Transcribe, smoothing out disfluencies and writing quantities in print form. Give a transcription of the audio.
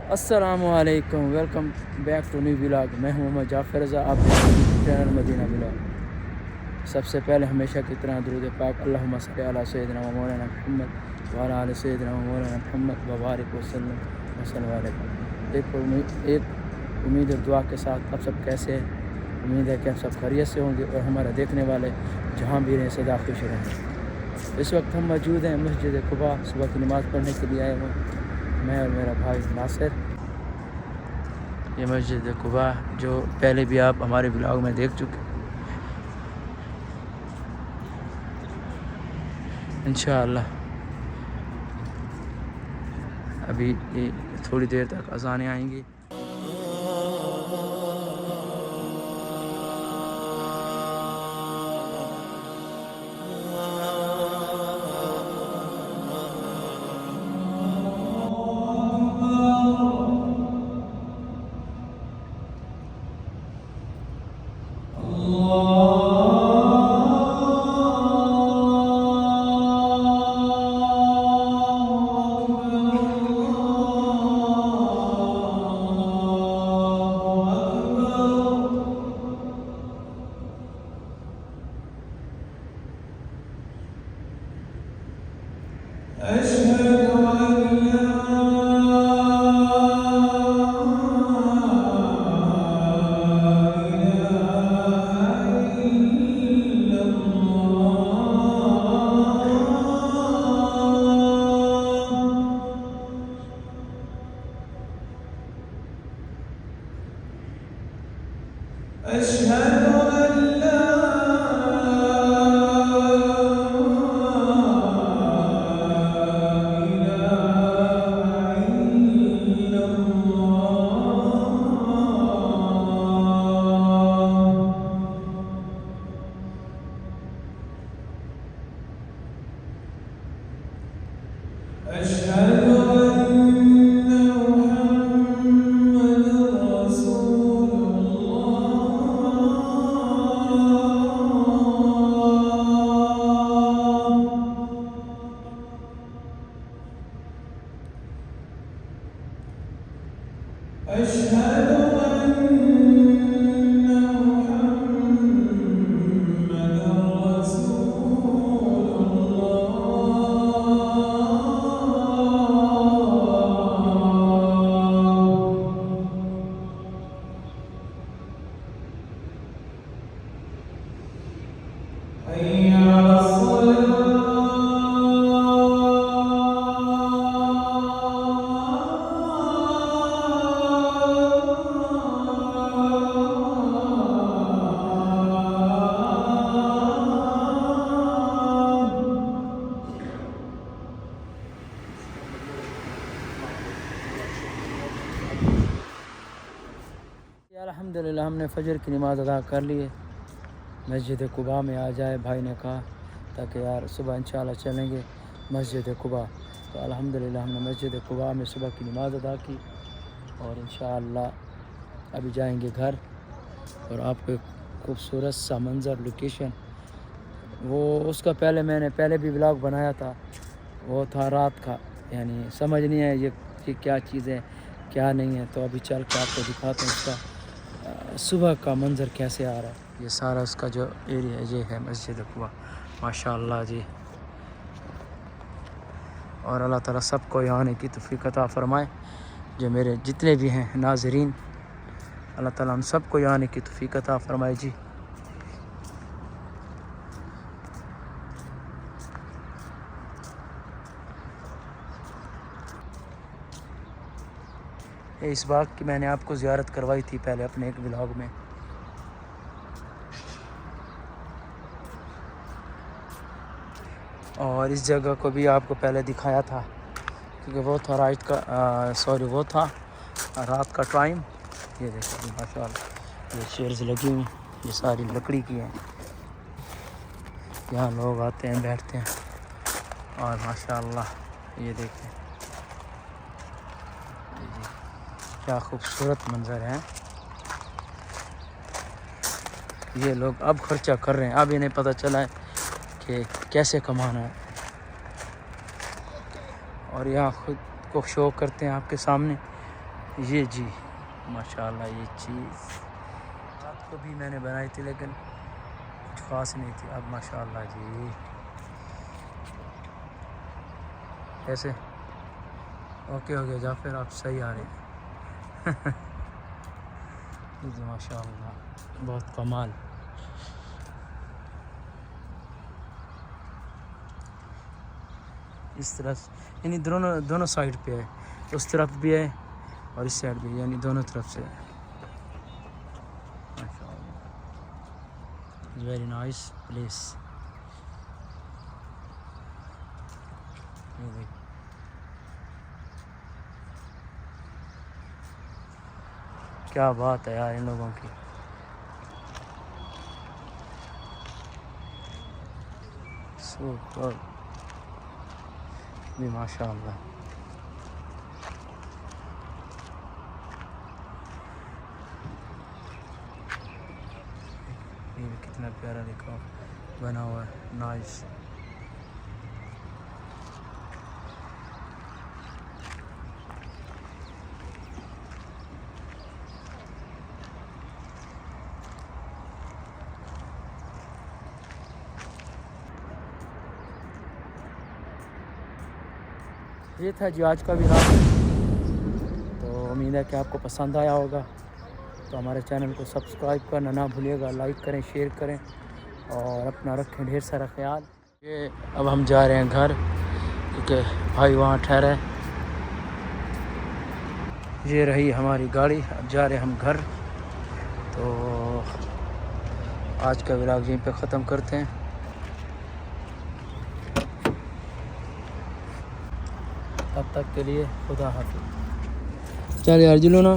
अस्सलामुअलैकुम, welcome back to new vlog. मैं हूं मोहम्मद जाफ़र रज़ा, आप चैनल मदीना व्लॉग। सबसे पहले हमेशा की तरह दुरूद पाक अल्लाहुम्मा सल्ली अला सय्यिदिना व मौलाना मुहम्मद व अला आलि सय्यिदिना व मौलाना मुहम्मद व बारिक वसल्लम वसल्लम। एक उम्मीद और दुआ के साथ आप सब कैसे हैं? उम्मीद है कि आप सब खैरियत से होंगे और हमारे देखने वाले जहाँ भी रहें सदा खुश रहें। इस वक्त हम मौजूद हैं मस्जिद कुबा, सुबह की नमाज़ पढ़ने के लिए आए हुए मैं और मेरा भाई नासिर। ये मस्जिद कुबा जो पहले भी आप हमारे ब्लॉग में देख चुके। इंशाअल्लाह अभी थोड़ी देर तक अज़ानें आएंगी। अल्हम्दुलिल्लाह हमने फजर की नमाज़ अदा कर ली है। मस्जिद कुबा में आ जाए, भाई ने कहा ताकि यार सुबह इंशाल्लाह चलेंगे मस्जिद कुबा। तो अल्हम्दुलिल्लाह हमने मस्जिद कुबा में सुबह की नमाज़ अदा की और इंशाल्लाह अभी जाएंगे घर। और आपको एक खूबसूरत सा मंज़र लोकेशन वो उसका मैंने पहले भी व्लॉग बनाया था, वो था रात का, यानी समझ नहीं है ये क्या चीज़ है क्या नहीं है। तो अभी चल के आपको दिखाते हैं उसका सुबह का मंज़र कैसे आ रहा है। ये सारा उसका जो एरिया ये है मस्जिद कुबा, माशाअल्लाह जी। और अल्लाह ताला सबको यहाँ आने की तौफीक अता फ़रमाए। जो मेरे जितने भी हैं नाज़रीन, अल्लाह ताला हम सबको यहाँ आने की तौफीक अता फ़रमाए जी। इस बाग की मैंने आपको ज़ियारत करवाई थी पहले अपने एक व्लॉग में। और इस जगह को भी आपको पहले दिखाया था क्योंकि वो था वो था रात का टाइम। ये देखो माशाअल्लाह ये चेयर्स लगी हुई, ये सारी लकड़ी की हैं। यहाँ लोग आते हैं बैठते हैं और माशाअल्लाह ये देखें क्या खूबसूरत मंज़र है। ये लोग अब खर्चा कर रहे हैं, अब इन्हें पता चला है कि कैसे कमाना है। और यहाँ खुद को शो करते हैं आपके सामने یہ جی ماشاءاللہ یہ چیز رات کو بھی میں نے بنائی تھی لیکن کچھ خاص نہیں تھی. اب ماشاءاللہ جی کیسے اوکے ہو گیا جعفر آپ صحیح آ رہے ہیں. جی ماشاءاللہ بہت کمال. اس طرف یعنی دونوں سائڈ پہ ہے, اس طرف بھی ہے اور اس سائڈ بھی, یعنی دونوں طرف سے. ماشاءاللہ ویری نائس پلیس. کیا بات ہے یار ان لوگوں کی. سپر جی ماشاءاللہ. یہ بھی کتنا پیارا دیکھو بنا ہوا ہے, نائس. یہ تھا جی آج کا ولاگ. تو امید ہے کہ آپ کو پسند آیا ہوگا. تو ہمارے چینل کو سبسکرائب کرنا نہ بھولیے گا, لائک کریں, شیئر کریں اور اپنا رکھیں ڈھیر سارا خیال. یہ اب ہم جا رہے ہیں گھر کیونکہ بھائی وہاں ٹھہرے. یہ رہی ہماری گاڑی, اب جا رہے ہیں ہم گھر. تو آج کا ولاگ یہیں پہ ختم کرتے ہیں. تب تک کے لیے خدا حافظ. چل یار جلو نا.